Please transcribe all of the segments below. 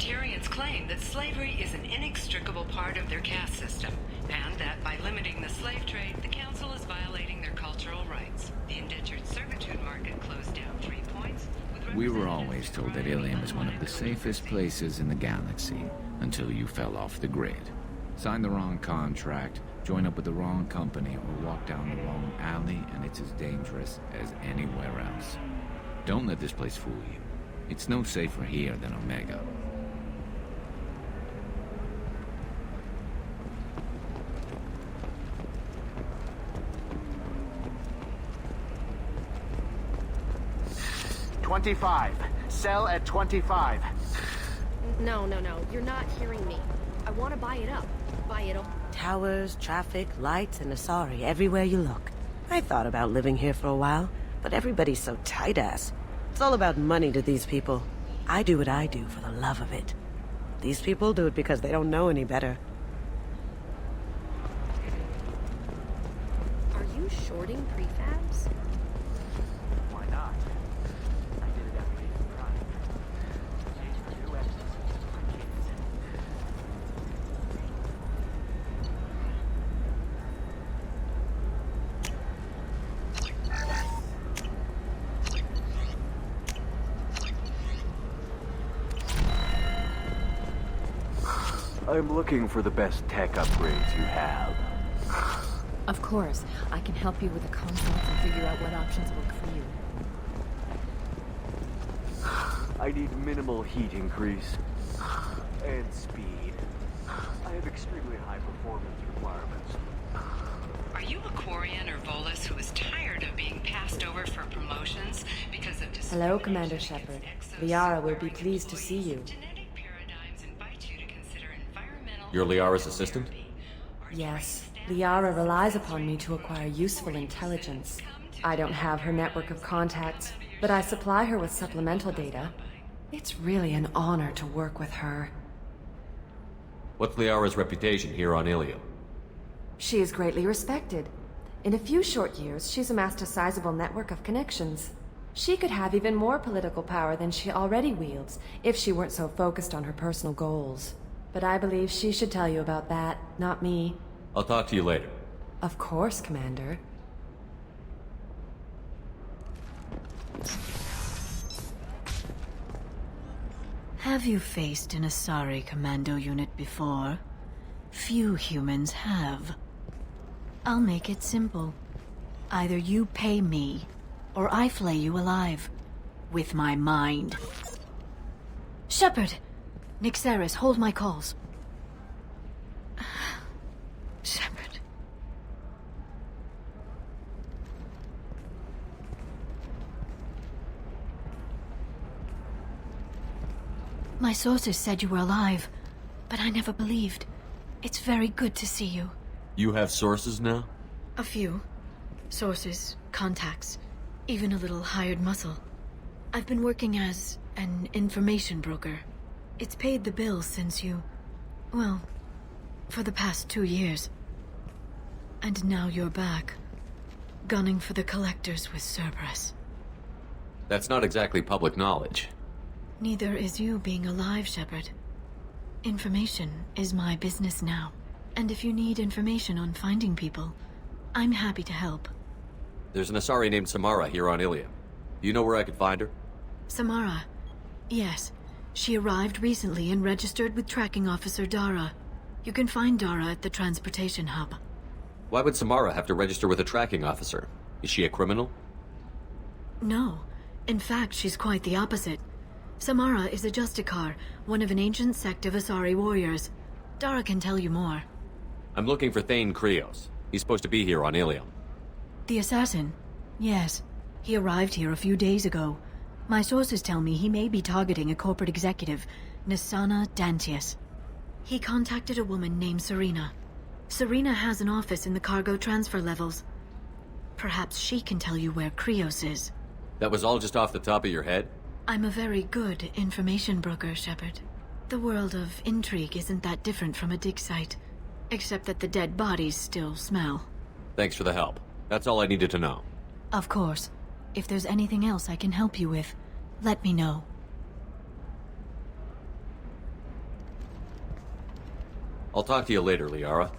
Tarians claim that slavery is an inextricable part of their caste system, and that by limiting the slave trade, the Council is violating their cultural rights. The indentured servitude market closed down 3 points. We were always told that Ilium is one of the safest places in the galaxy, until you fell off the grid. Sign the wrong contract, join up with the wrong company, or walk down the wrong alley, and it's as dangerous as anywhere else. Don't let this place fool you. It's no safer here than Omega. $25. Sell at $25. No. You're not hearing me. I want to buy it up. Buy it all. Towers, traffic, lights, and Asari everywhere you look. I thought about living here for a while, but everybody's so tight-ass. It's all about money to these people. I do what I do for the love of it. These people do it because they don't know any better. Are you shorting prefabs? Why not? I did it after being crime. Changed for 2 extras for my kids. I'm looking for the best tech upgrades you have. Of course. I can help you with the consult and figure out what options work for you. I need minimal heat increase. And speed. I have extremely high performance requirements. Are you a Quarian or Volus who is tired of being passed over for promotions because of Hello, Commander Shepard. Liara will be pleased to see you. Genetic paradigms invite you to consider environmental. You're Liara's assistant? Yes. Liara relies upon me to acquire useful intelligence. I don't have her network of contacts, but I supply her with supplemental data. It's really an honor to work with her. What's Liara's reputation here on Ilium? She is greatly respected. In a few short years, she's amassed a sizable network of connections. She could have even more political power than she already wields, if she weren't so focused on her personal goals. But I believe she should tell you about that, not me. I'll talk to you later. Of course, Commander. Have you faced an Asari commando unit before? Few humans have. I'll make it simple. Either you pay me, or I flay you alive. With my mind. Shepard! Nixeris, hold my calls. Shepard. My sources said you were alive, but I never believed. It's very good to see you. You have sources now? A few. Sources, contacts, even a little hired muscle. I've been working as an information broker. It's paid the bills since you... well, for the past 2 years. And now you're back, gunning for the collectors with Cerberus. That's not exactly public knowledge. Neither is you being alive, Shepard. Information is my business now. And if you need information on finding people, I'm happy to help. There's an Asari named Samara here on Ilium. Do you know where I could find her? Samara. Yes. She arrived recently and registered with Tracking Officer Dara. You can find Dara at the transportation hub. Why would Samara have to register with a tracking officer? Is she a criminal? No. In fact, she's quite the opposite. Samara is a Justicar, one of an ancient sect of Asari warriors. Dara can tell you more. I'm looking for Thane Krios. He's supposed to be here on Ilium. The assassin? Yes. He arrived here a few days ago. My sources tell me he may be targeting a corporate executive, Nisana Dantius. He contacted a woman named Serena. Serena has an office in the cargo transfer levels. Perhaps she can tell you where Krios is. That was all just off the top of your head? I'm a very good information broker, Shepard. The world of intrigue isn't that different from a dig site, except that the dead bodies still smell. Thanks for the help. That's all I needed to know. Of course. If there's anything else I can help you with, let me know. I'll talk to you later, Liara.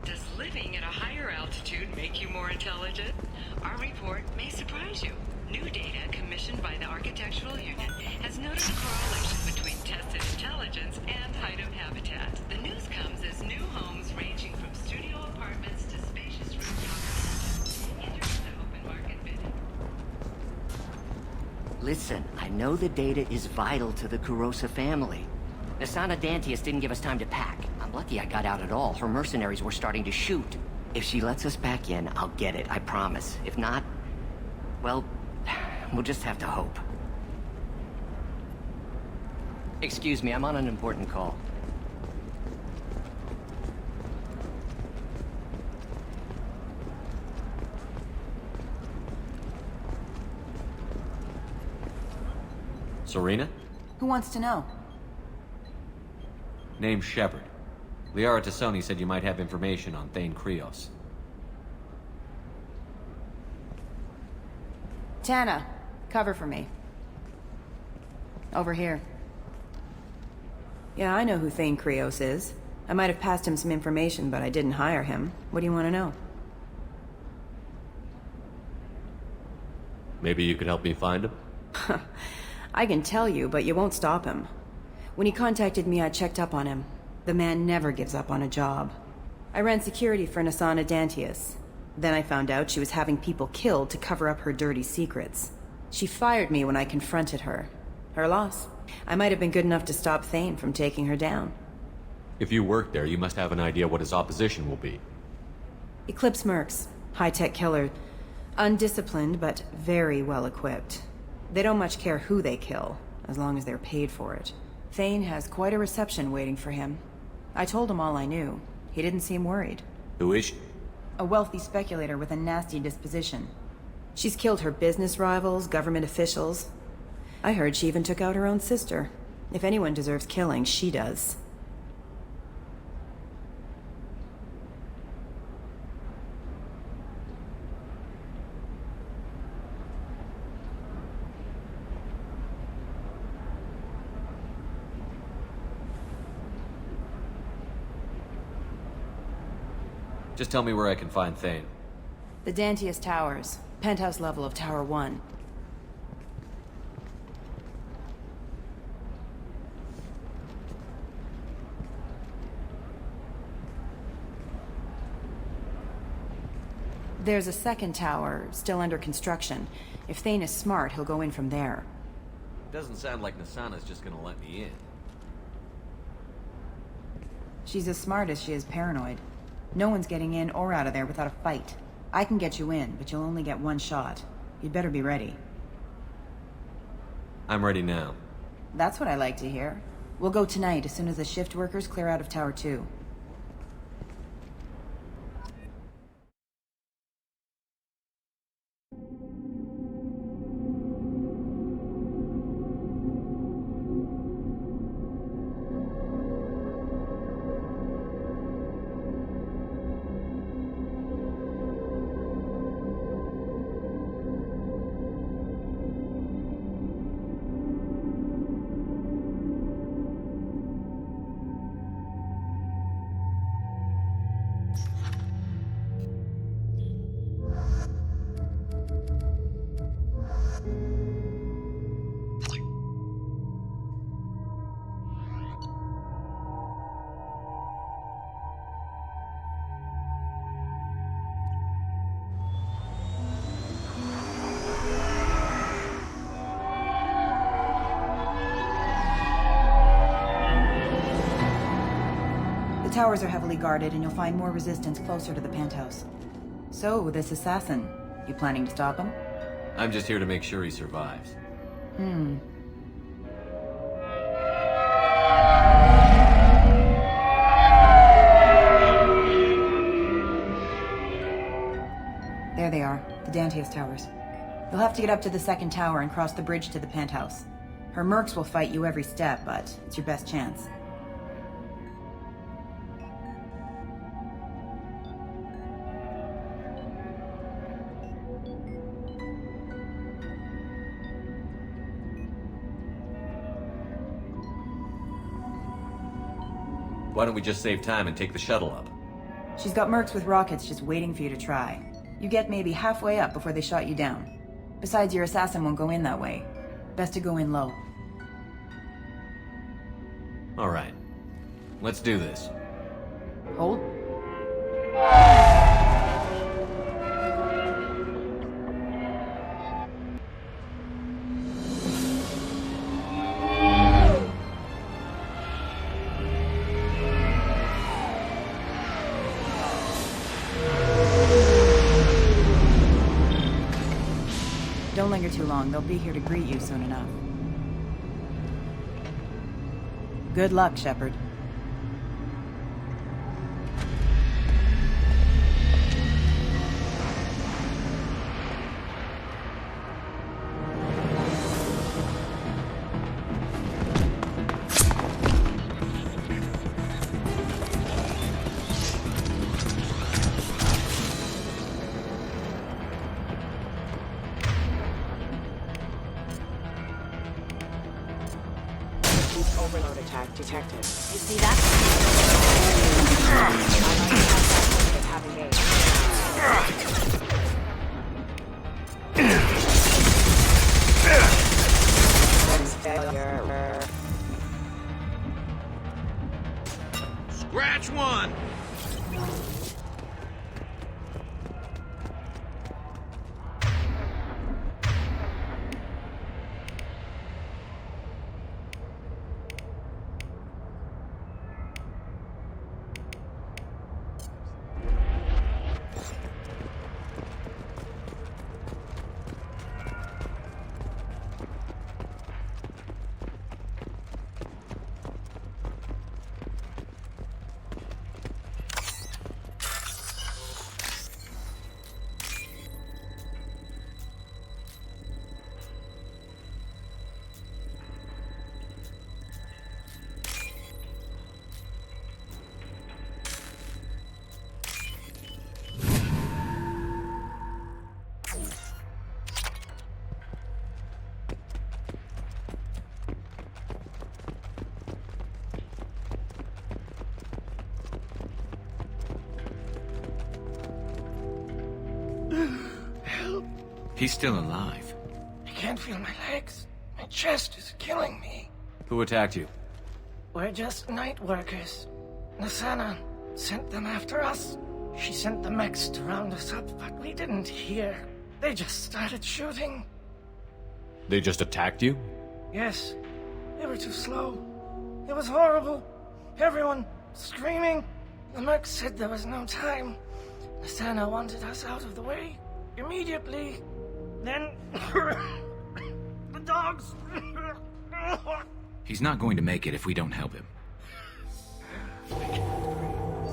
Does living at a higher altitude make you more intelligent? Our report may surprise you. New data commissioned by the Architectural Union has noted a correlation between tested intelligence and height of habitat. The news comes as new homes ranging from studio apartments to spacious rooftop mansions enter into open market bidding. Listen, I know the data is vital to the Kurosa family. Nasana Dantius didn't give us time to pack. I'm lucky I got out at all. Her mercenaries were starting to shoot. If she lets us back in, I'll get it, I promise. If not, well, we'll just have to hope. Excuse me, I'm on an important call. Serena? Who wants to know? Name's Shepard. Liara Tassoni said you might have information on Thane Krios. Tana, cover for me. Over here. Yeah, I know who Thane Krios is. I might have passed him some information, but I didn't hire him. What do you want to know? Maybe you could help me find him? I can tell you, but you won't stop him. When he contacted me, I checked up on him. The man never gives up on a job. I ran security for Nasana Dantius. Then I found out she was having people killed to cover up her dirty secrets. She fired me when I confronted her. Her loss. I might have been good enough to stop Thane from taking her down. If you work there, you must have an idea what his opposition will be. Eclipse mercs. High-tech killer. Undisciplined, but very well equipped. They don't much care who they kill, as long as they're paid for it. Thane has quite a reception waiting for him. I told him all I knew. He didn't seem worried. Who is she? A wealthy speculator with a nasty disposition. She's killed her business rivals, government officials. I heard she even took out her own sister. If anyone deserves killing, she does. Just tell me where I can find Thane. The Dantius Towers. Penthouse level of Tower 1. There's a second tower, still under construction. If Thane is smart, he'll go in from there. Doesn't sound like Nasana's just gonna let me in. She's as smart as she is paranoid. No one's getting in or out of there without a fight. I can get you in, but you'll only get one shot. You'd better be ready. I'm ready now. That's what I like to hear. We'll go tonight as soon as the shift workers clear out of Tower 2. The towers are heavily guarded, and you'll find more resistance closer to the penthouse. So, this assassin, you planning to stop him? I'm just here to make sure he survives. There they are, the Dantius Towers. You'll have to get up to the second tower and cross the bridge to the penthouse. Her mercs will fight you every step, but it's your best chance. Why don't we just save time and take the shuttle up? She's got mercs with rockets just waiting for you to try. You get maybe halfway up before they shot you down. Besides, your assassin won't go in that way. Best to go in low. Alright. Let's do this. Hold. Don't linger too long. They'll be here to greet you soon enough. Good luck, Shepard. Overload attack detected. You see that? Failure. Scratch one! He's still alive. I can't feel my legs. My chest is killing me. Who attacked you? We're just night workers. Nasana sent them after us. She sent the mechs to round us up, but we didn't hear. They just started shooting. They just attacked you? Yes, they were too slow. It was horrible. Everyone screaming. The mechs said there was no time. Nasana wanted us out of the way immediately. Then the dogs. He's not going to make it if we don't help him.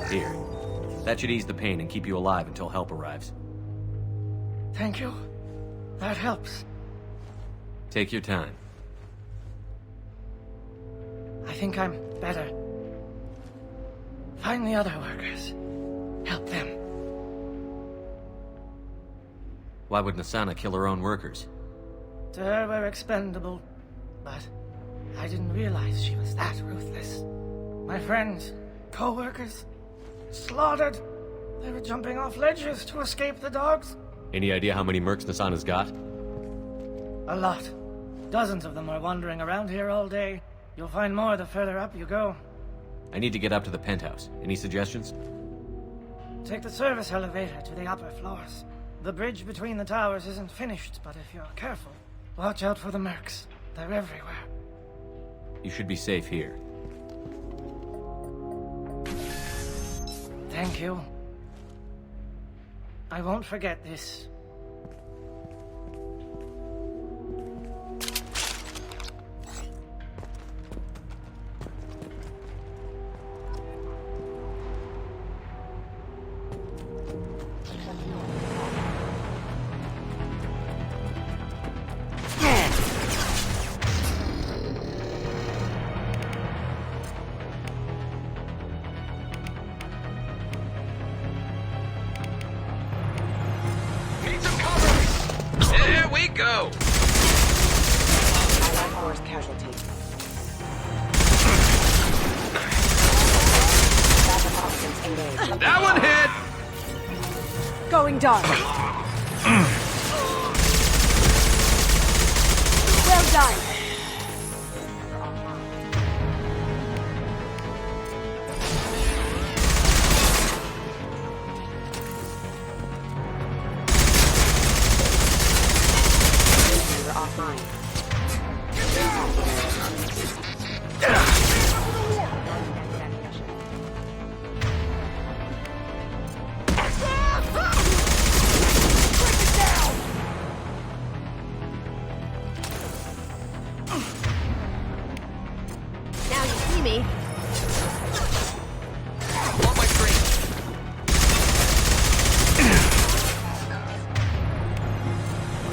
Here. That should ease the pain and keep you alive until help arrives. Thank you. That helps. Take your time. I think I'm better. Find the other workers. Help them. Why would Nasana kill her own workers? To her, we're expendable. But I didn't realize she was that ruthless. My friends, co-workers, slaughtered. They were jumping off ledges to escape the dogs. Any idea how many mercs Nasana's got? A lot. Dozens of them are wandering around here all day. You'll find more the further up you go. I need to get up to the penthouse. Any suggestions? Take the service elevator to the upper floors. The bridge between the towers isn't finished, but if you're careful, watch out for the mercs. They're everywhere. You should be safe here. Thank you. I won't forget this. Going dark. Well done.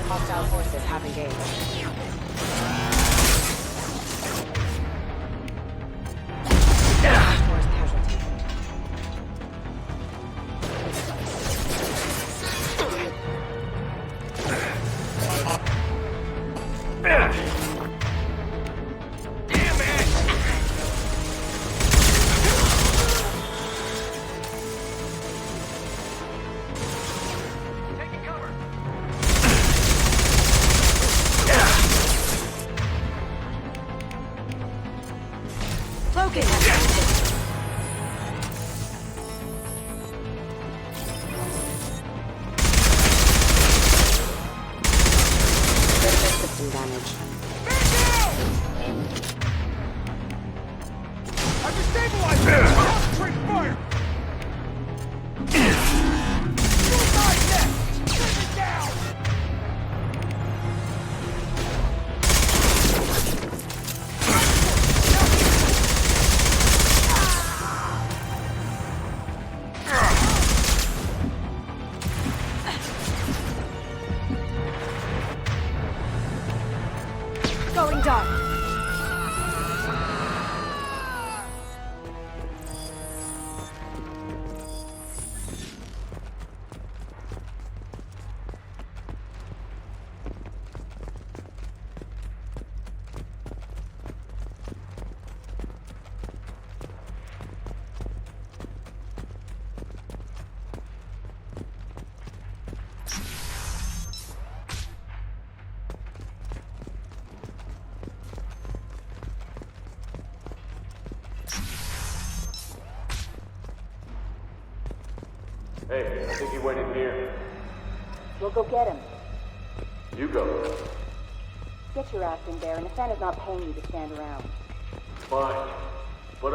Hostile forces have engaged. Force casualty. Going dark. Hey, I think he went in here. We'll go get him. You go. Get your ass in there, and Asana's not paying you to stand around. Fine. But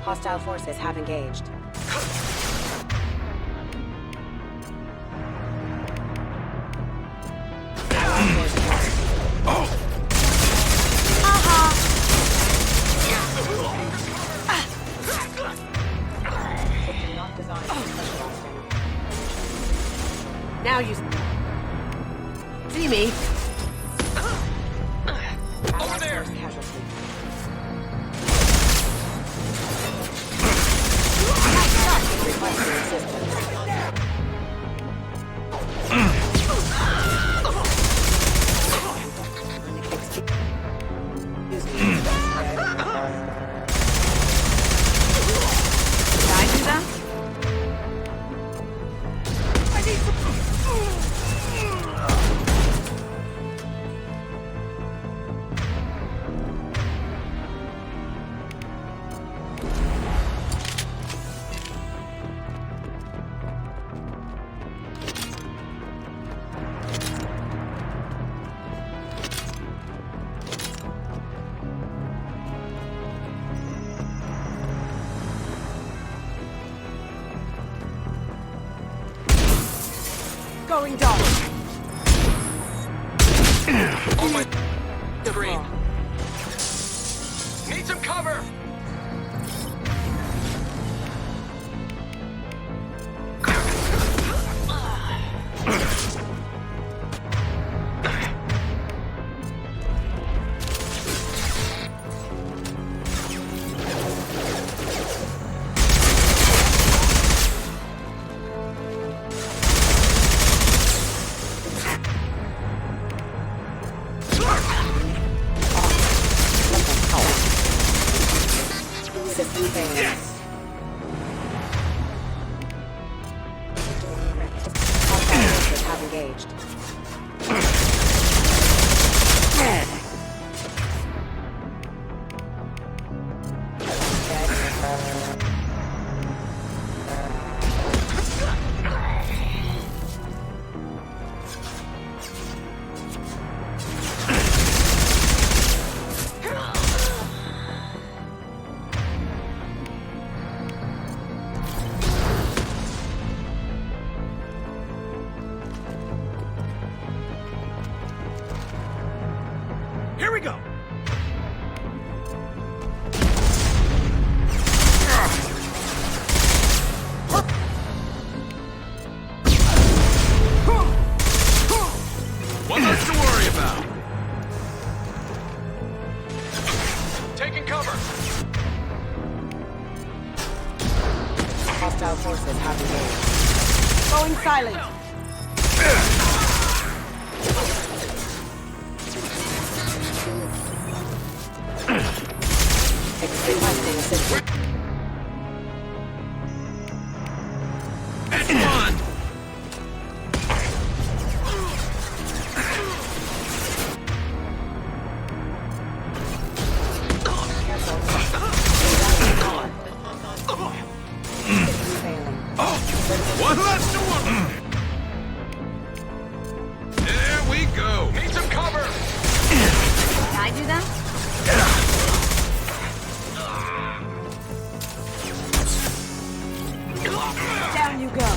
Hostile forces have engaged. Now you see me. Over there! Did I do that? Going dark. On my screen. Need some cover. engaged. Here we go! One less to worry about. Taking cover. Hostile forces have engaged. Going silent. Requesting assistance. And one. One less to worry. There we go. Need some cover. Can I do that? Down you go.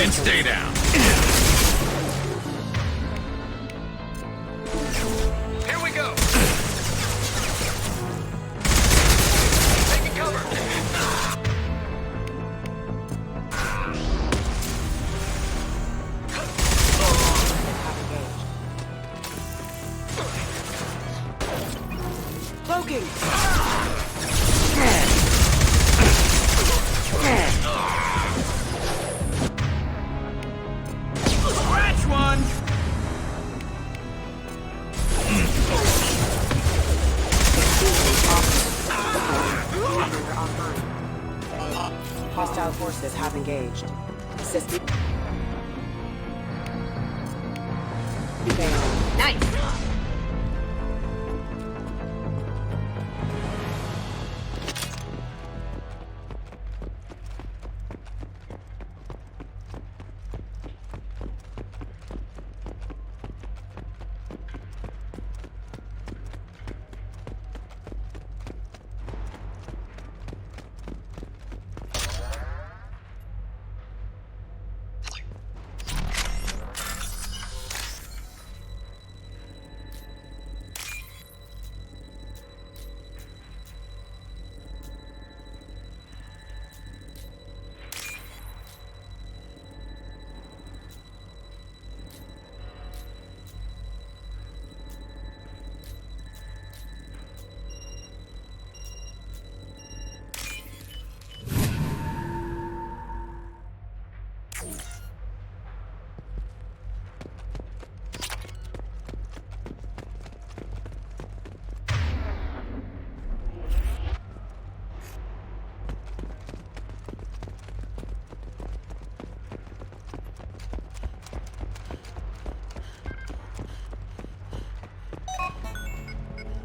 And stay down. Here we go. Taking cover. Cloaking. Scratch one. Hostile forces have engaged. Assist. Nice.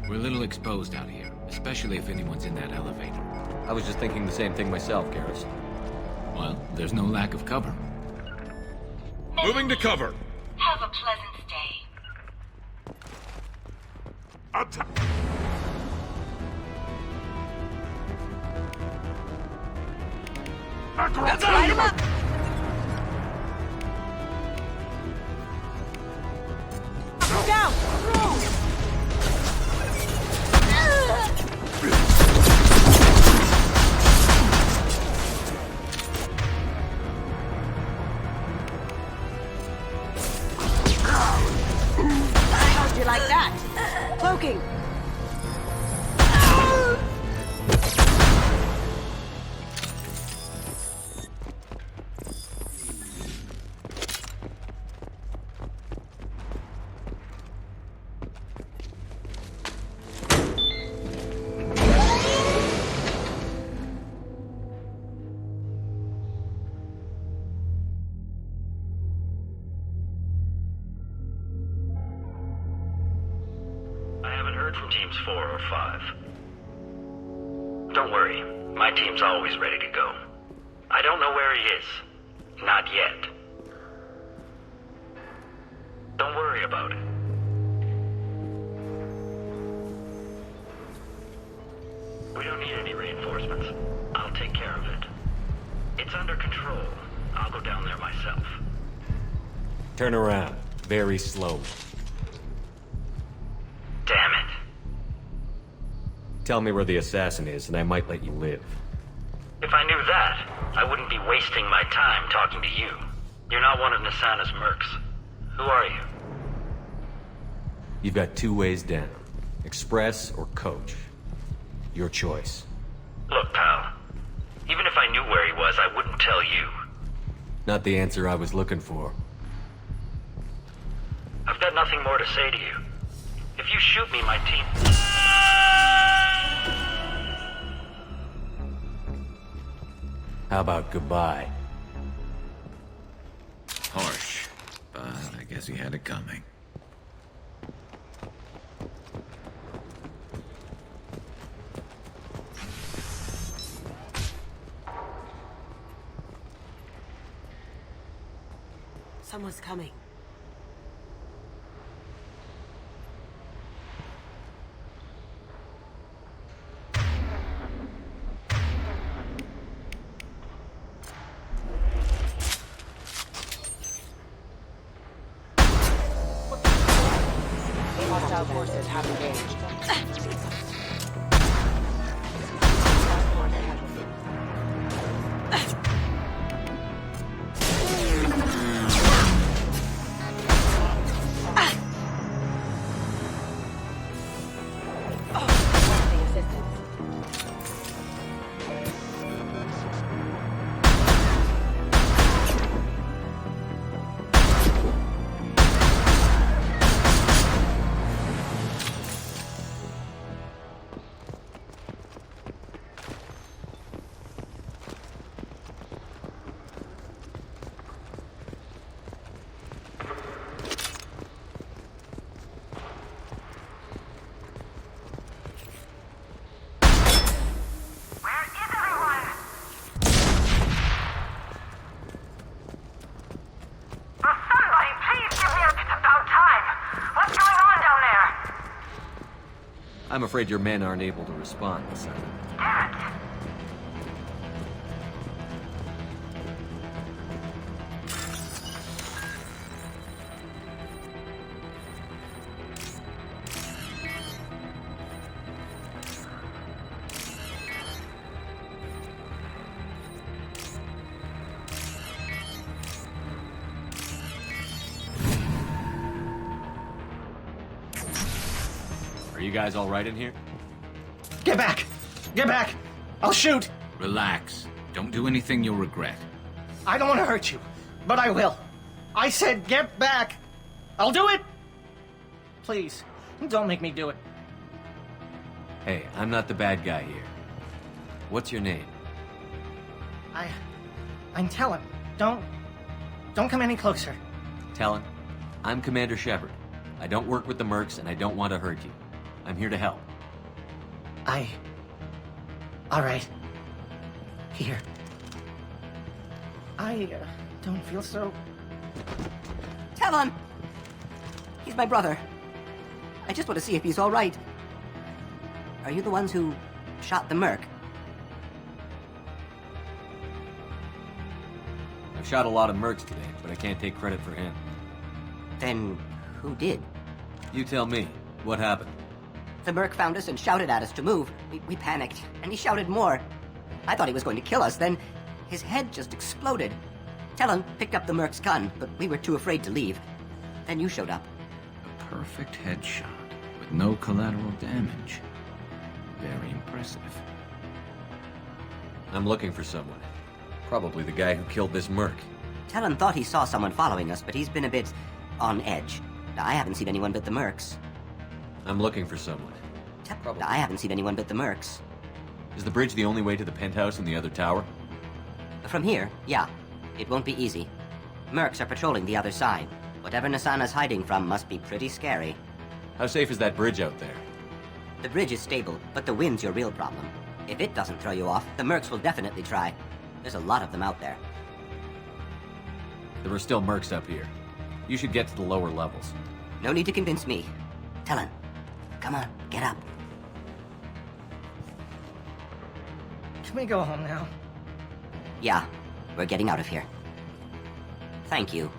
We're a little exposed out here, especially if anyone's in that elevator. I was just thinking the same thing myself, Garrus. Well, there's no lack of cover. Moving to cover. Have a pleasant stay. Let's light him up! Down! How'd you like that? Cloaking! From teams 4 or 5. Don't worry, my team's always ready to go. I don't know where he is. Not yet. Don't worry about it. We don't need any reinforcements. I'll take care of it. It's under control. I'll go down there myself. Turn around. Very slowly. Damn it. Tell me where the assassin is, and I might let you live. If I knew that, I wouldn't be wasting my time talking to you. You're not one of Nasana's mercs. Who are you? You've got 2 ways down. Express or coach. Your choice. Look, pal. Even if I knew where he was, I wouldn't tell you. Not the answer I was looking for. I've got nothing more to say to you. If you shoot me, my team... How about goodbye? Harsh, but I guess he had it coming. Someone's coming. Hostile forces have engaged. I'm afraid your men aren't able to respond, son. Are you guys all right in here? Get back! Get back! I'll shoot! Relax. Don't do anything you'll regret. I don't want to hurt you, but I will. I said get back! I'll do it! Please, don't make me do it. Hey, I'm not the bad guy here. What's your name? I'm Talon. Don't come any closer. Talon, I'm Commander Shepard. I don't work with the mercs, and I don't want to hurt you. I'm here to help. All right. Here. I don't feel so... Talon! He's my brother. I just want to see if he's all right. Are you the ones who shot the merc? I've shot a lot of mercs today, but I can't take credit for him. Then who did? You tell me. What happened? The merc found us and shouted at us to move. We panicked, and he shouted more. I thought he was going to kill us, then his head just exploded. Talon picked up the merc's gun, but we were too afraid to leave. Then you showed up. A perfect headshot with no collateral damage. Very impressive. I'm looking for someone. Probably the guy who killed this merc. Talon thought he saw someone following us, but he's been a bit on edge. I haven't seen anyone but the mercs. I'm looking for someone. I haven't seen anyone but the mercs. Is the bridge the only way to the penthouse in the other tower? From here, yeah. It won't be easy. Mercs are patrolling the other side. Whatever Nasana's hiding from must be pretty scary. How safe is that bridge out there? The bridge is stable, but the wind's your real problem. If it doesn't throw you off, the mercs will definitely try. There's a lot of them out there. There are still mercs up here. You should get to the lower levels. No need to convince me. Talon, come on, get up. Can we go home now? Yeah, we're getting out of here. Thank you.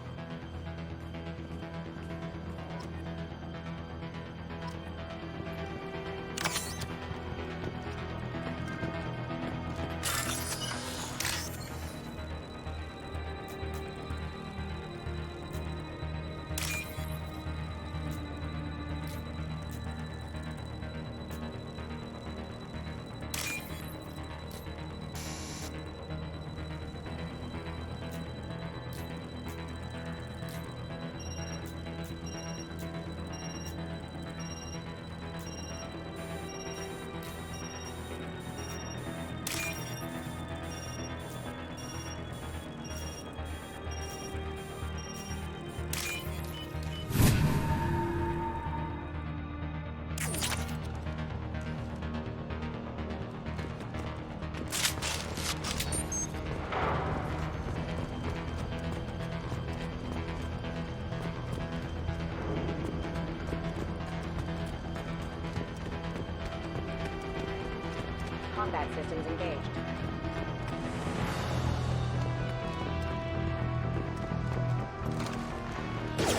Combat systems engaged.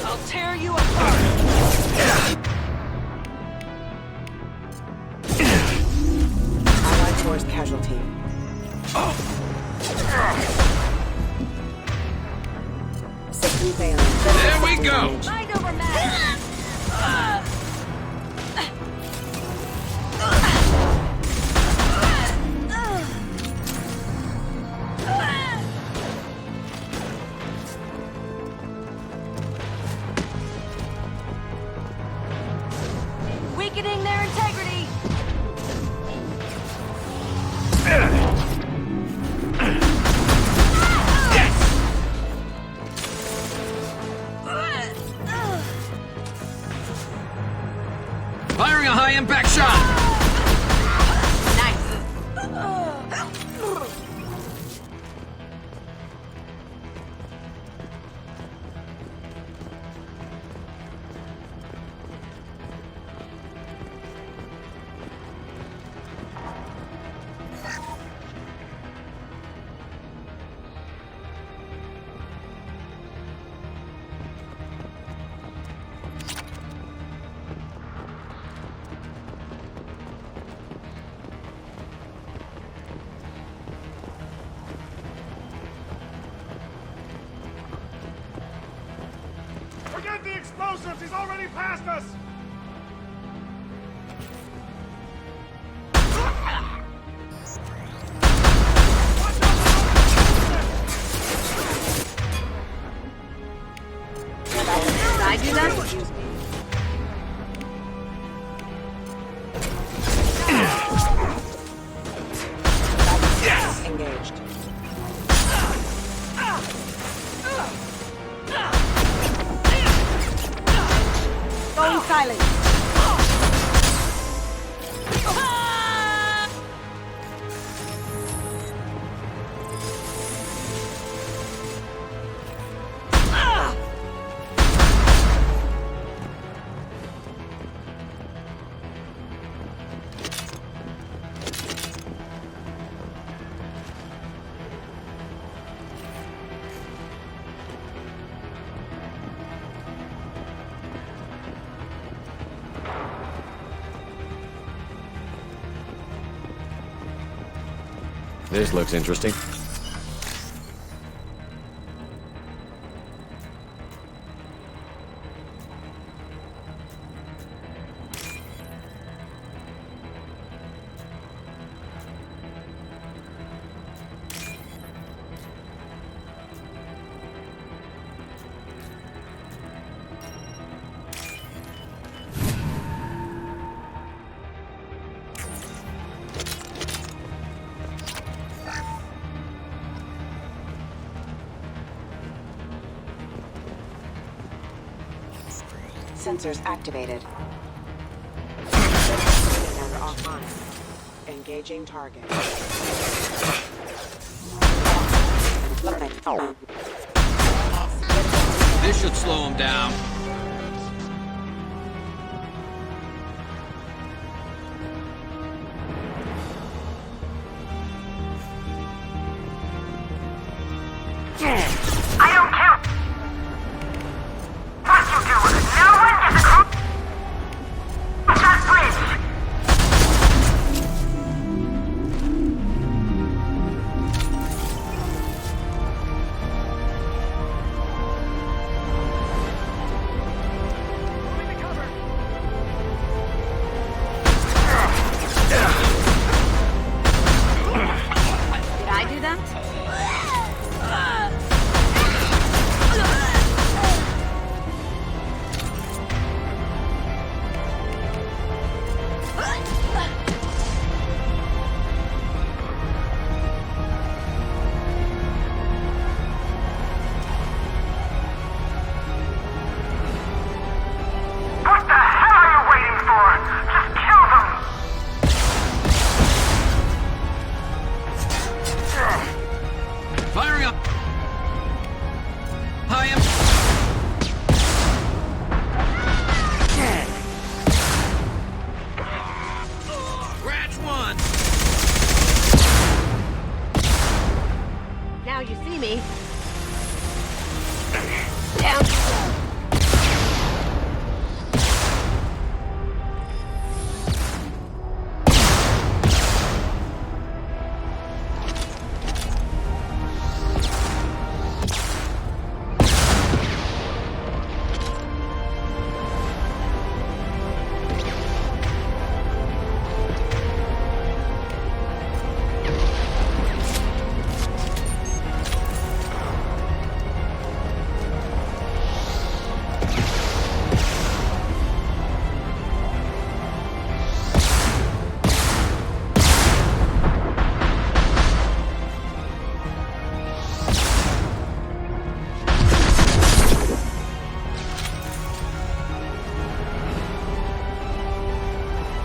I'll tear you apart! Allied force casualty. System failing. There we go! Mind over matter! Weakening their integrity! Firing a high-impact shot! Forget the explosives! He's already past us! Did I do that? Engaged. Going silent. This looks interesting. Sensors activated. Sensor offline. Engaging target. This should slow him down. I don't care what you do. No one gets across that bridge. Did I do that? What the hell are you waiting for? Just kill them. Firing up. High am. Scratch one. Now you see me. Down.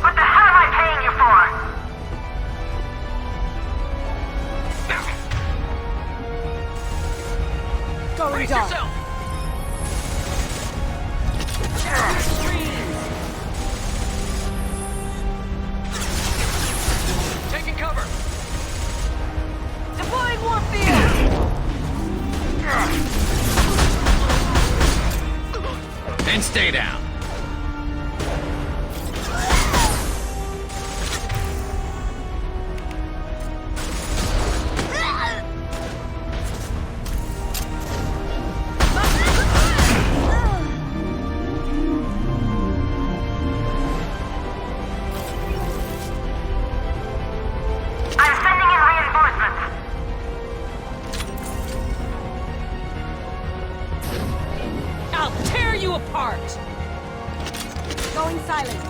What the hell am I paying you for? Going dark. Taking cover. Deploying warp field! And stay down. I'm sending in reinforcements. I'll tear you apart. Going silent.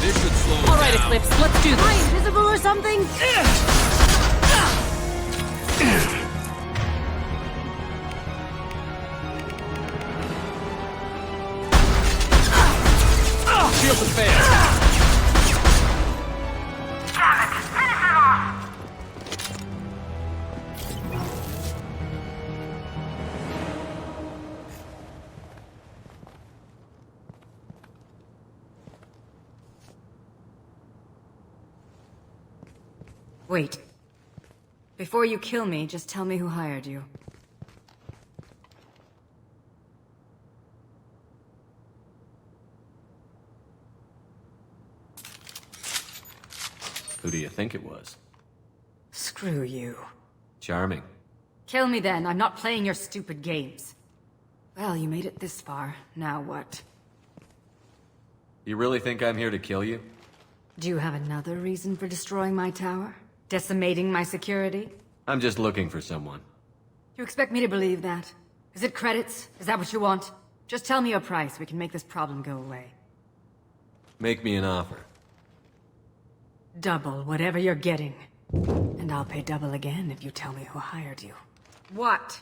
This should slow him All right, down. Eclipse, let's do this. Am I invisible or something? Shields have failed. Damn it! Finish him off! Wait. Before you kill me, just tell me who hired you. Who do you think it was? Screw you. Charming. Kill me then. I'm not playing your stupid games. Well, you made it this far. Now what? You really think I'm here to kill you? Do you have another reason for destroying my tower? Decimating my security? I'm just looking for someone. You expect me to believe that? Is it credits? Is that what you want? Just tell me your price. We can make this problem go away. Make me an offer. Double whatever you're getting. And I'll pay double again if you tell me who hired you. What?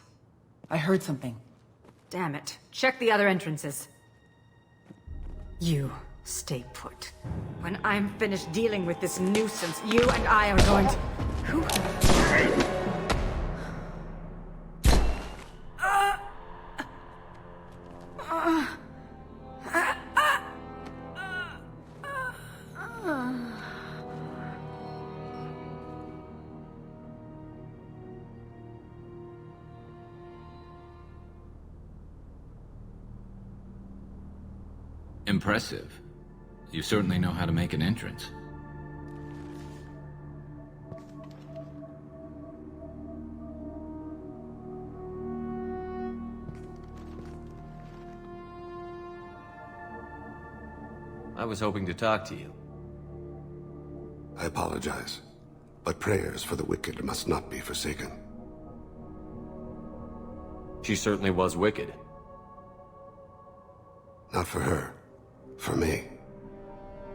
I heard something. Damn it. Check the other entrances. You stay put. When I'm finished dealing with this nuisance, you and I are going to... Who? Impressive. You certainly know how to make an entrance. I was hoping to talk to you. I apologize, but prayers for the wicked must not be forsaken. She certainly was wicked. Not for her. For me.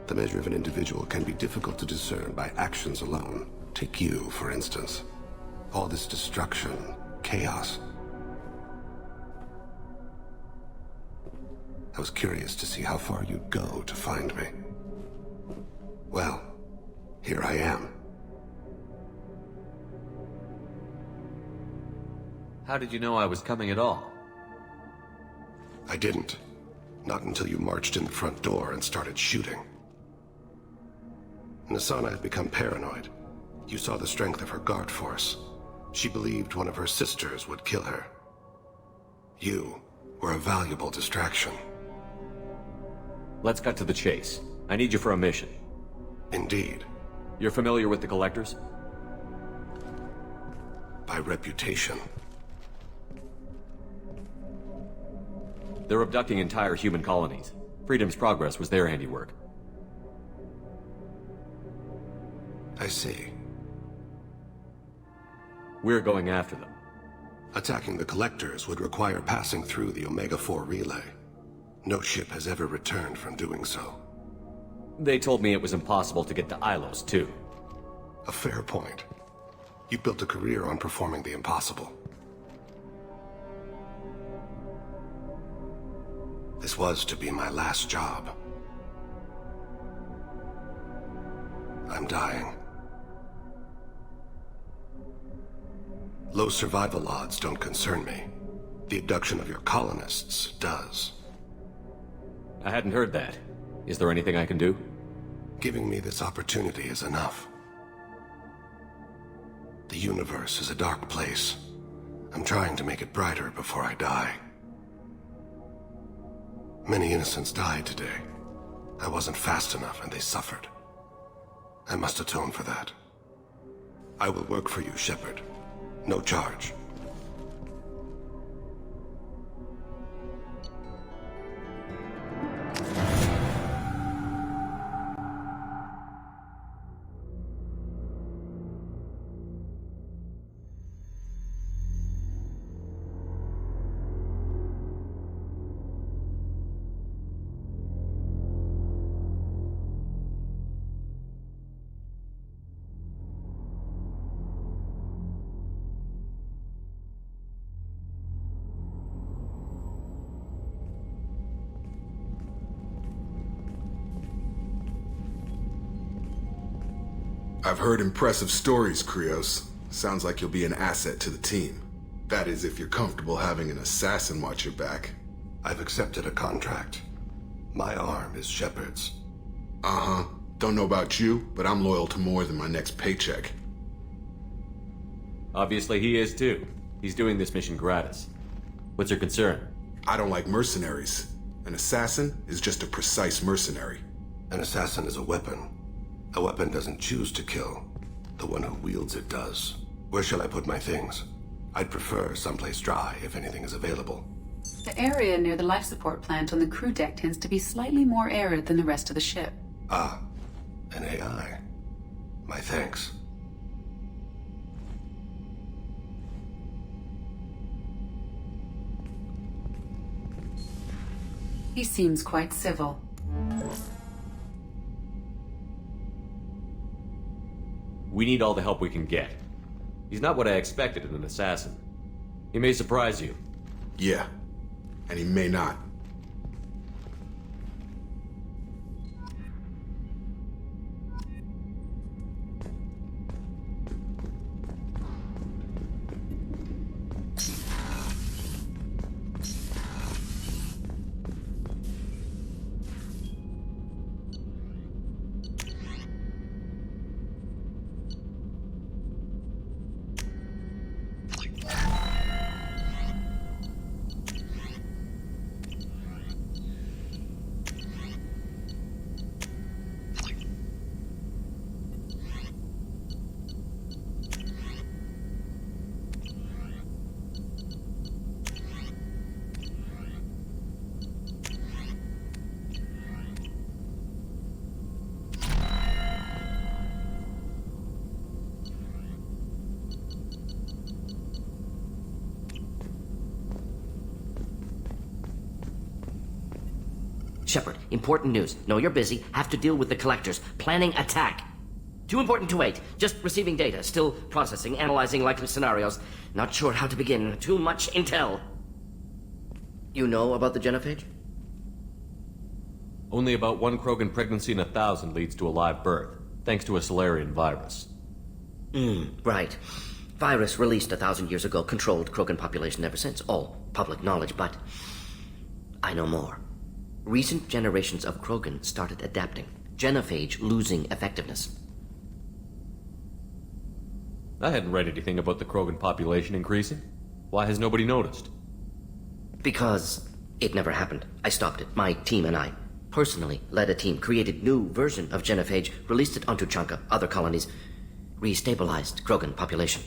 The measure of an individual can be difficult to discern by actions alone. Take you, for instance. All this destruction, chaos. I was curious to see how far you'd go to find me. Well, here I am. How did you know I was coming at all? I didn't. Not until you marched in the front door and started shooting. Nasana had become paranoid. You saw the strength of her guard force. She believed one of her sisters would kill her. You were a valuable distraction. Let's cut to the chase. I need you for a mission. Indeed. You're familiar with the Collectors? By reputation. They're abducting entire human colonies. Freedom's Progress was their handiwork. I see. We're going after them. Attacking the Collectors would require passing through the Omega-4 relay. No ship has ever returned from doing so. They told me it was impossible to get to Ilos, too. A fair point. You built a career on performing the impossible. This was to be my last job. I'm dying. Low survival odds don't concern me. The abduction of your colonists does. I hadn't heard that. Is there anything I can do? Giving me this opportunity is enough. The universe is a dark place. I'm trying to make it brighter before I die. Many innocents died today. I wasn't fast enough and they suffered. I must atone for that. I will work for you, Shepard. No charge. I've heard impressive stories, Krios. Sounds like you'll be an asset to the team. That is, if you're comfortable having an assassin watch your back. I've accepted a contract. My arm is Shepard's. Uh-huh. Don't know about you, but I'm loyal to more than my next paycheck. Obviously he is too. He's doing this mission gratis. What's your concern? I don't like mercenaries. An assassin is just a precise mercenary. An assassin is a weapon. A weapon doesn't choose to kill. The one who wields it does. Where shall I put my things? I'd prefer someplace dry if anything is available. The area near the life support plant on the crew deck tends to be slightly more arid than the rest of the ship. Ah, an AI. My thanks. He seems quite civil. We need all the help we can get. He's not what I expected in an assassin. He may surprise you. Yeah, and he may not. Shepard, important news. Know you're busy. Have to deal with the collectors. Planning attack. Too important to wait. Just receiving data. Still processing, analyzing likely scenarios. Not sure how to begin. Too much intel. You know about the genophage? Only about 1 Krogan pregnancy in 1,000 leads to a live birth, thanks to a Solarian virus. Right. Virus released 1,000 years ago, controlled Krogan population ever since. All public knowledge, but I know more. Recent generations of Krogan started adapting. Genophage losing effectiveness. I hadn't read anything about the Krogan population increasing. Why has nobody noticed? Because it never happened. I stopped it. My team and I personally led a team, created new version of genophage, released it onto Chanka, other colonies, restabilized Krogan population.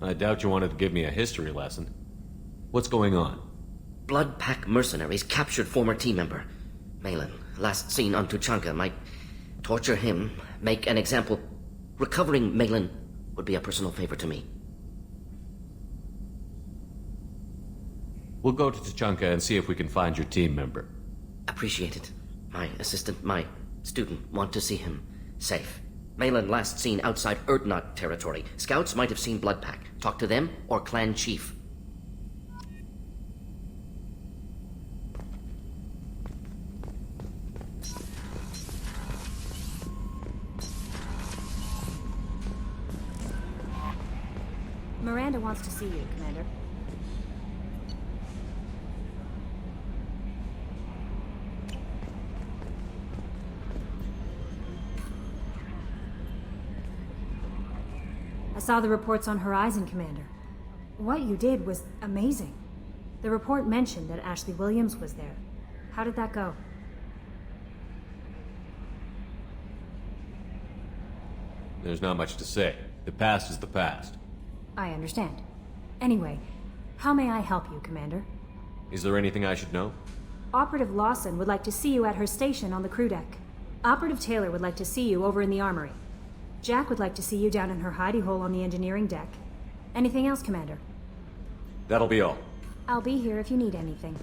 I doubt you wanted to give me a history lesson. What's going on? Blood Pack mercenaries captured former team member. Malin, last seen on Tuchanka, might torture him, make an example. Recovering Malin would be a personal favor to me. We'll go to Tuchanka and see if we can find your team member. Appreciate it. My assistant, my student want to see him safe. Malin last seen outside Erdnot territory. Scouts might have seen Blood Pack. Talk to them or clan chief. Miranda wants to see you, Commander. I saw the reports on Horizon, Commander. What you did was amazing. The report mentioned that Ashley Williams was there. How did that go? There's not much to say. The past is the past. I understand. Anyway, how may I help you, Commander? Is there anything I should know? Operative Lawson would like to see you at her station on the crew deck. Operative Taylor would like to see you over in the armory. Jack would like to see you down in her hidey hole on the engineering deck. Anything else, Commander? That'll be all. I'll be here if you need anything.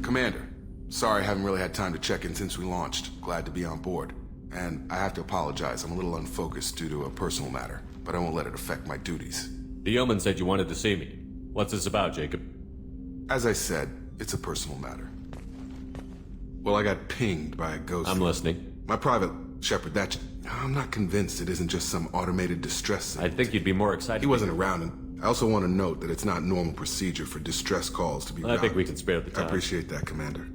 Commander, sorry I haven't really had time to check in since we launched. Glad to be on board. And I have to apologize, I'm a little unfocused due to a personal matter, but I won't let it affect my duties. The yeoman said you wanted to see me. What's this about, Jacob? As I said, it's a personal matter. Well, I got pinged by a ghost. I'm listening. My private, Shepard, I'm not convinced it isn't just some automated distress signal. I think you'd be more excited. He wasn't around, and I also want to note that it's not normal procedure for distress calls to be routed. I think we can spare the time. I appreciate that, Commander.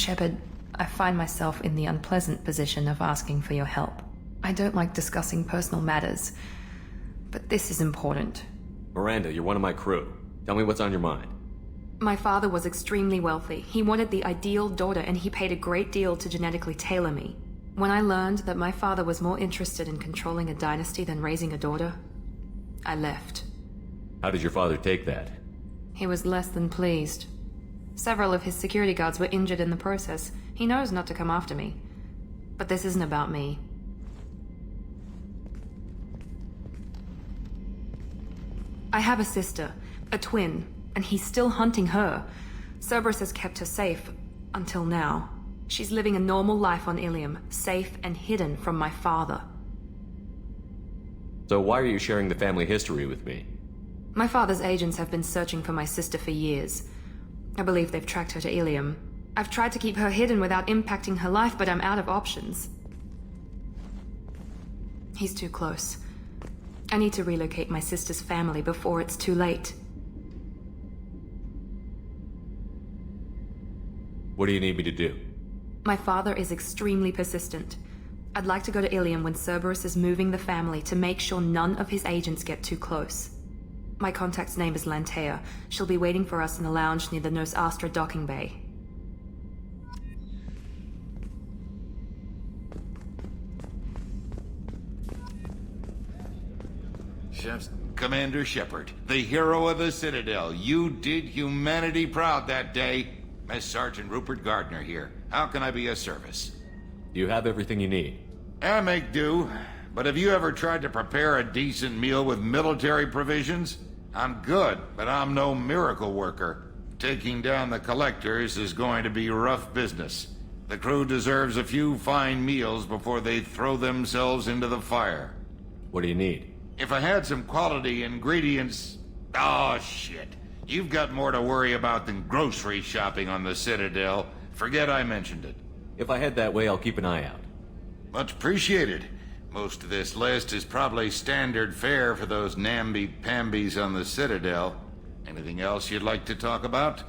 Shepard, I find myself in the unpleasant position of asking for your help. I don't like discussing personal matters, but this is important. Miranda, you're one of my crew. Tell me what's on your mind. My father was extremely wealthy. He wanted the ideal daughter, and he paid a great deal to genetically tailor me. When I learned that my father was more interested in controlling a dynasty than raising a daughter, I left. How did your father take that? He was less than pleased. Several of his security guards were injured in the process. He knows not to come after me. But this isn't about me. I have a sister, a twin, and he's still hunting her. Cerberus has kept her safe, until now. She's living a normal life on Ilium, safe and hidden from my father. So why are you sharing the family history with me? My father's agents have been searching for my sister for years. I believe they've tracked her to Ilium. I've tried to keep her hidden without impacting her life, but I'm out of options. He's too close. I need to relocate my sister's family before it's too late. What do you need me to do? My father is extremely persistent. I'd like to go to Ilium when Cerberus is moving the family to make sure none of his agents get too close. My contact's name is Lantea. She'll be waiting for us in the lounge near the Nos Astra docking bay. Commander Shepard, the hero of the Citadel. You did humanity proud that day. Miss Sergeant Rupert Gardner here. How can I be of service? Do you have everything you need? I make do. But have you ever tried to prepare a decent meal with military provisions? I'm good, but I'm no miracle worker. Taking down the collectors is going to be rough business. The crew deserves a few fine meals before they throw themselves into the fire. What do you need? If I had some quality ingredients... Oh, shit. You've got more to worry about than grocery shopping on the Citadel. Forget I mentioned it. If I head that way, I'll keep an eye out. Much appreciated. Most of this list is probably standard fare for those namby-pambies on the Citadel. Anything else you'd like to talk about?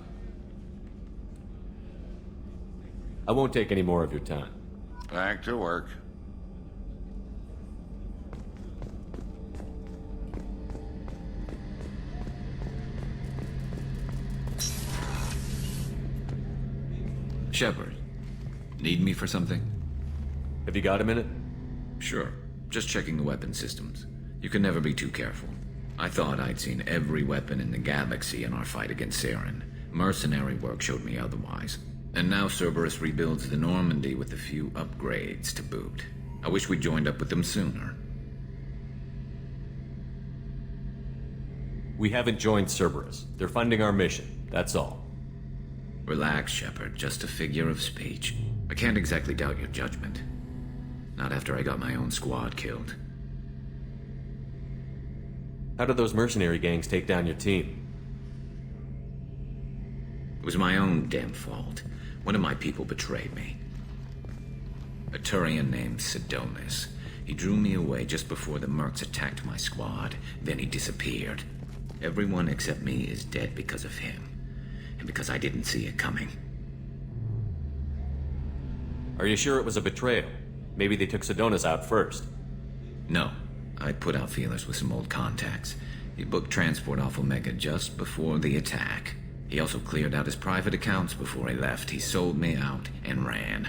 I won't take any more of your time. Back to work. Shepard, need me for something? Have you got a minute? Sure. Just checking the weapon systems. You can never be too careful. I thought I'd seen every weapon in the galaxy in our fight against Saren. Mercenary work showed me otherwise. And now Cerberus rebuilds the Normandy with a few upgrades to boot. I wish we'd joined up with them sooner. We haven't joined Cerberus. They're funding our mission, that's all. Relax, Shepard. Just a figure of speech. I can't exactly doubt your judgment. Not after I got my own squad killed. How did those mercenary gangs take down your team? It was my own damn fault. One of my people betrayed me. A Turian named Sidonis. He drew me away just before the Mercs attacked my squad. Then he disappeared. Everyone except me is dead because of him. And because I didn't see it coming. Are you sure it was a betrayal? Maybe they took Sidonis out first. No. I put out feelers with some old contacts. He booked transport off Omega just before the attack. He also cleared out his private accounts before he left. He sold me out and ran.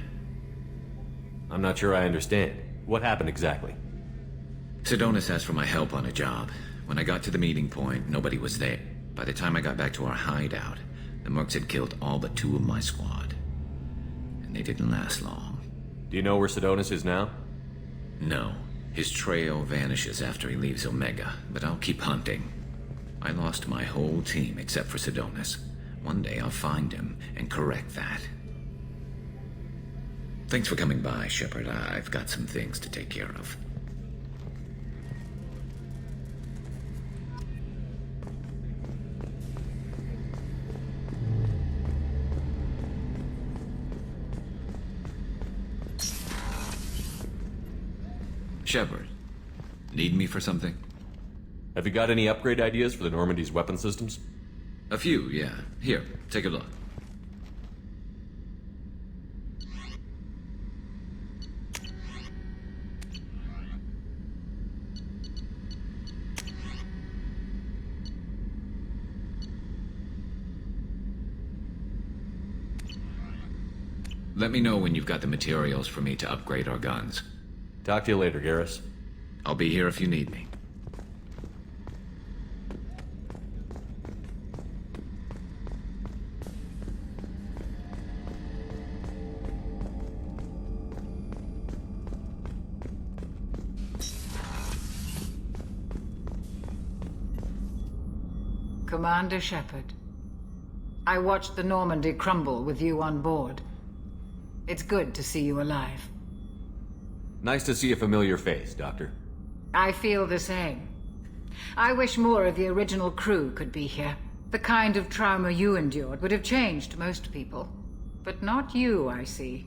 I'm not sure I understand. What happened exactly? Sidonis asked for my help on a job. When I got to the meeting point, nobody was there. By the time I got back to our hideout, the Mercs had killed all but 2 of my squad. And they didn't last long. Do you know where Sidonis is now? No. His trail vanishes after he leaves Omega, but I'll keep hunting. I lost my whole team except for Sidonis. One day I'll find him and correct that. Thanks for coming by, Shepard. I've got some things to take care of. Shepard, need me for something? Have you got any upgrade ideas for the Normandy's weapon systems? A few, yeah. Here, take a look. Let me know when you've got the materials for me to upgrade our guns. Talk to you later, Garrus. I'll be here if you need me. Commander Shepard, I watched the Normandy crumble with you on board. It's good to see you alive. Nice to see a familiar face, Doctor. I feel the same. I wish more of the original crew could be here. The kind of trauma you endured would have changed most people. But not you, I see.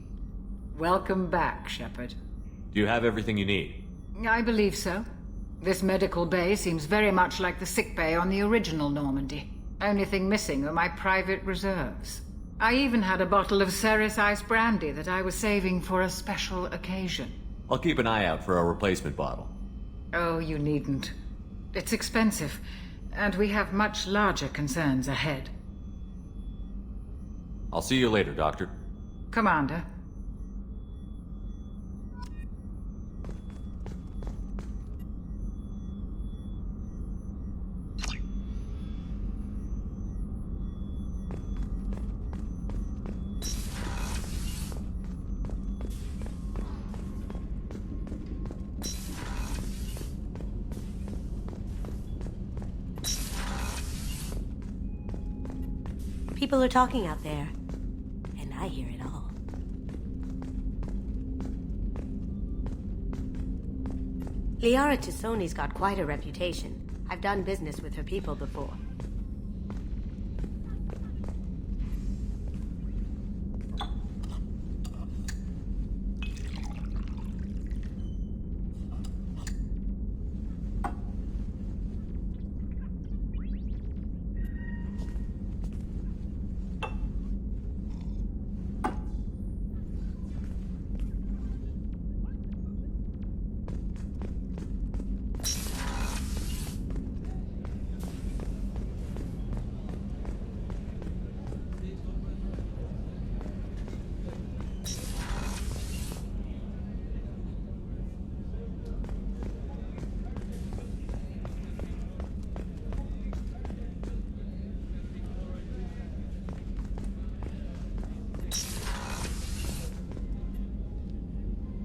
Welcome back, Shepard. Do you have everything you need? I believe so. This medical bay seems very much like the sick bay on the original Normandy. Only thing missing are my private reserves. I even had a bottle of Ceres Ice brandy that I was saving for a special occasion. I'll keep an eye out for a replacement bottle. Oh, you needn't. It's expensive, and we have much larger concerns ahead. I'll see you later, Doctor. Commander. People are talking out there, and I hear it all. Liara Tassoni's got quite a reputation. I've done business with her people before.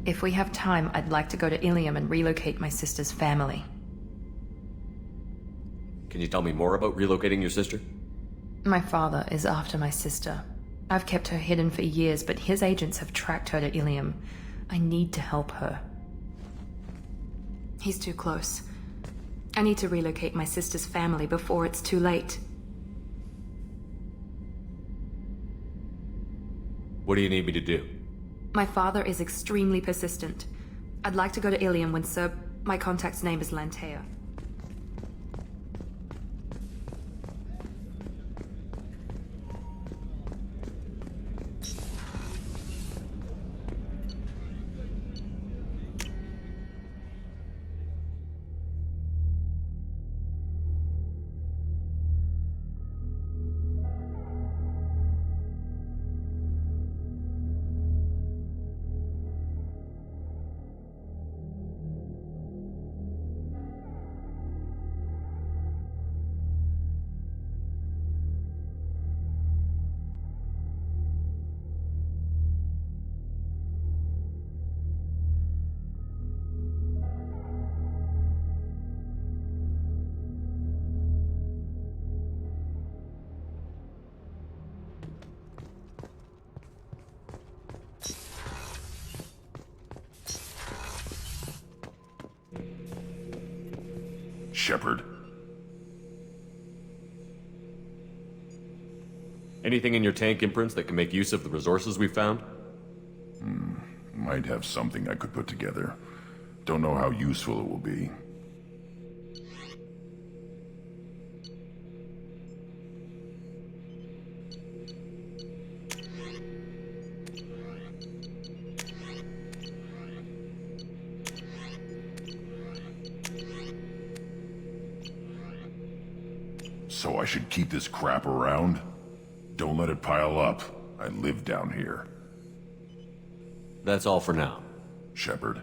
If we have time, I'd like to go to Ilium and relocate my sister's family. Can you tell me more about relocating your sister? My father is after my sister. I've kept her hidden for years, but his agents have tracked her to Ilium. I need to help her. He's too close. I need to relocate my sister's family before it's too late. What do you need me to do? My father is extremely persistent. I'd like to go to Ilium when my contact's name is Lantea. Shepard. Anything in your tank imprints that can make use of the resources we found? Might have something I could put together. Don't know how useful it will be. So I should keep this crap around? Don't let it pile up. I live down here. That's all for now. Shepard.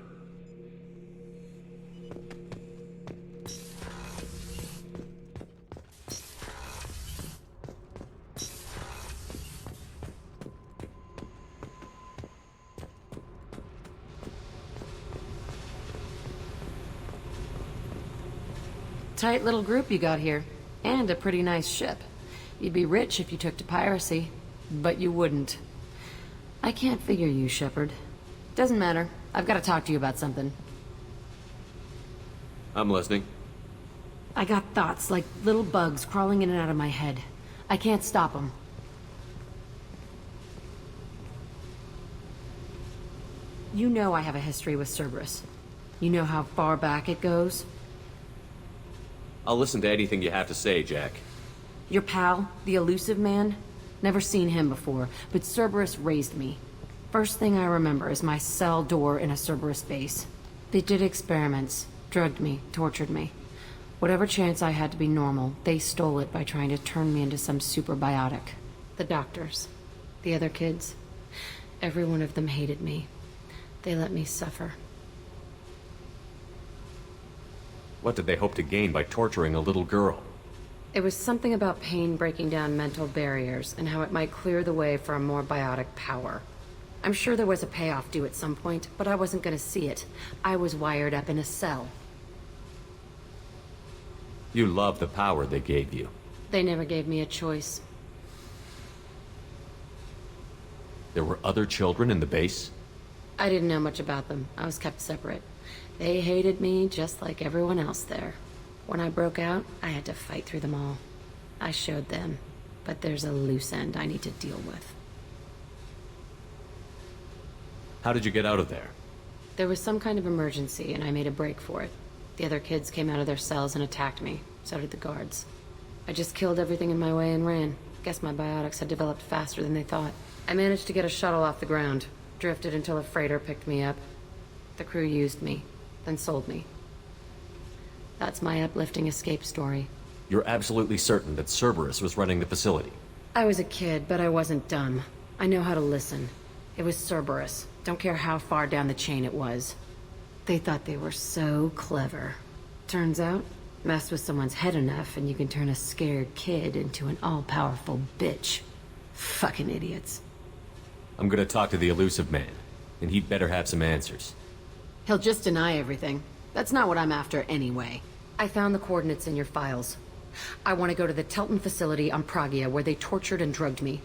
Tight little group you got here. And a pretty nice ship. You'd be rich if you took to piracy. But you wouldn't. I can't figure you, Shepard. Doesn't matter. I've got to talk to you about something. I'm listening. I got thoughts like little bugs crawling in and out of my head. I can't stop them. You know I have a history with Cerberus. You know how far back it goes? I'll listen to anything you have to say, Jack. Your pal, the elusive man? Never seen him before, but Cerberus raised me. First thing I remember is my cell door in a Cerberus base. They did experiments, drugged me, tortured me. Whatever chance I had to be normal, they stole it by trying to turn me into some superbiotic. The doctors, the other kids, every one of them hated me. They let me suffer. What did they hope to gain by torturing a little girl? It was something about pain breaking down mental barriers and how it might clear the way for a more biotic power. I'm sure there was a payoff due at some point, but I wasn't going to see it. I was wired up in a cell. You love the power they gave you. They never gave me a choice. There were other children in the base? I didn't know much about them. I was kept separate. They hated me just like everyone else there. When I broke out, I had to fight through them all. I showed them, but there's a loose end I need to deal with. How did you get out of there? There was some kind of emergency, and I made a break for it. The other kids came out of their cells and attacked me. So did the guards. I just killed everything in my way and ran. Guess my biotics had developed faster than they thought. I managed to get a shuttle off the ground. Drifted until a freighter picked me up. The crew used me, then sold me. That's my uplifting escape story. You're absolutely certain that Cerberus was running the facility? I was a kid, but I wasn't dumb. I know how to listen. It was Cerberus. Don't care how far down the chain it was. They thought they were so clever. Turns out, mess with someone's head enough and you can turn a scared kid into an all-powerful bitch. Fucking idiots. I'm gonna talk to the elusive man, and he'd better have some answers. He'll just deny everything. That's not what I'm after anyway. I found the coordinates in your files. I want to go to the Telton facility on Pragia where they tortured and drugged me.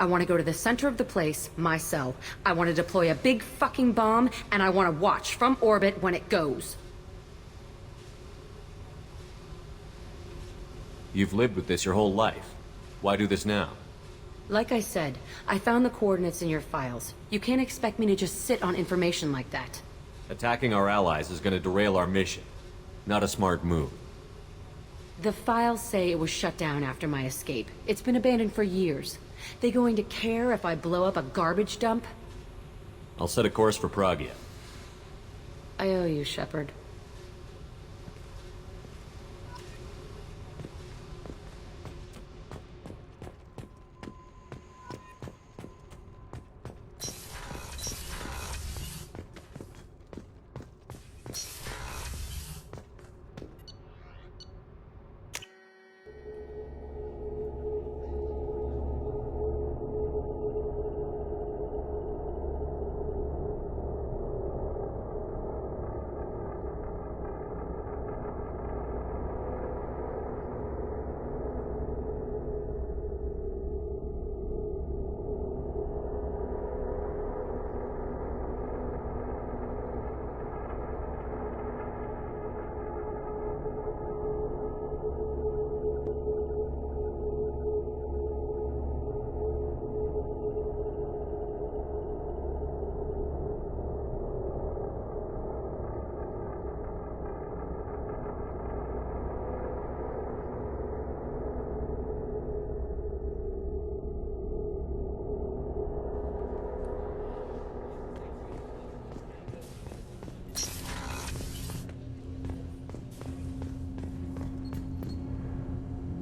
I want to go to the center of the place, my cell. I want to deploy a big fucking bomb, and I want to watch from orbit when it goes. You've lived with this your whole life. Why do this now? Like I said, I found the coordinates in your files. You can't expect me to just sit on information like that. Attacking our allies is gonna derail our mission. Not a smart move. The files say it was shut down after my escape. It's been abandoned for years. They going to care if I blow up a garbage dump? I'll set a course for Pragia. I owe you, Shepard.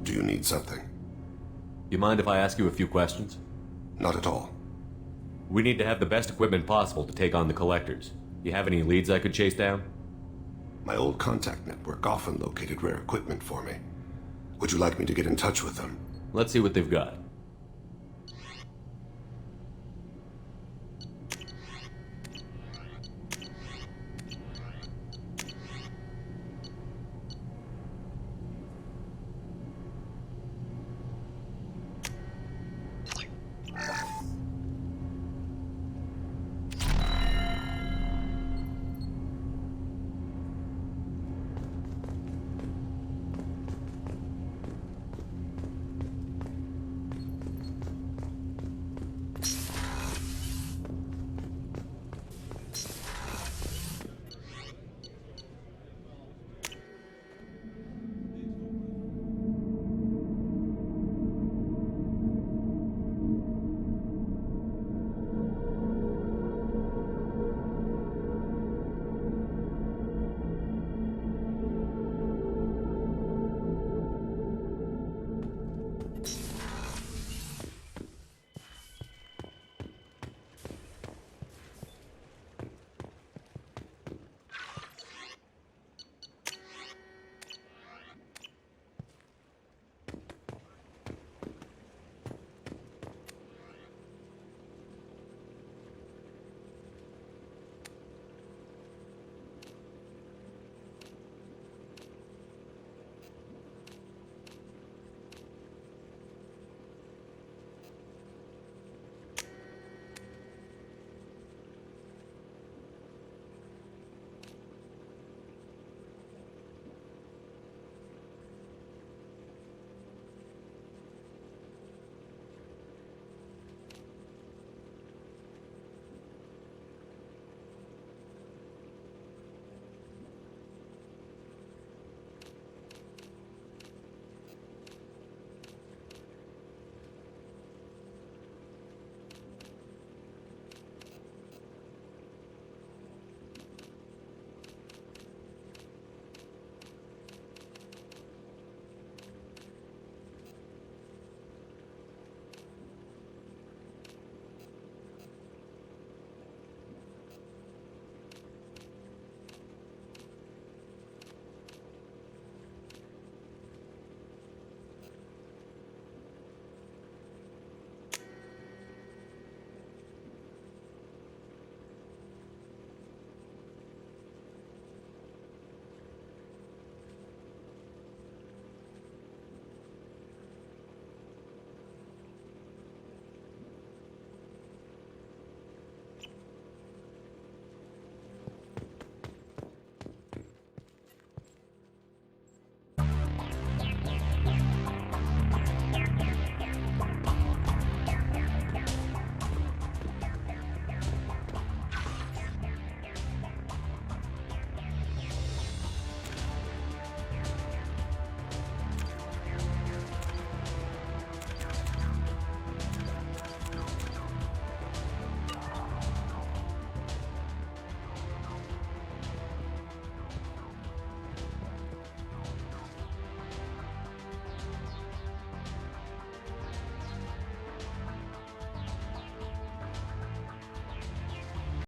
Do you need something? You mind if I ask you a few questions? Not at all. We need to have the best equipment possible to take on the collectors. You have any leads I could chase down? My old contact network often located rare equipment for me. Would you like me to get in touch with them? Let's see what they've got.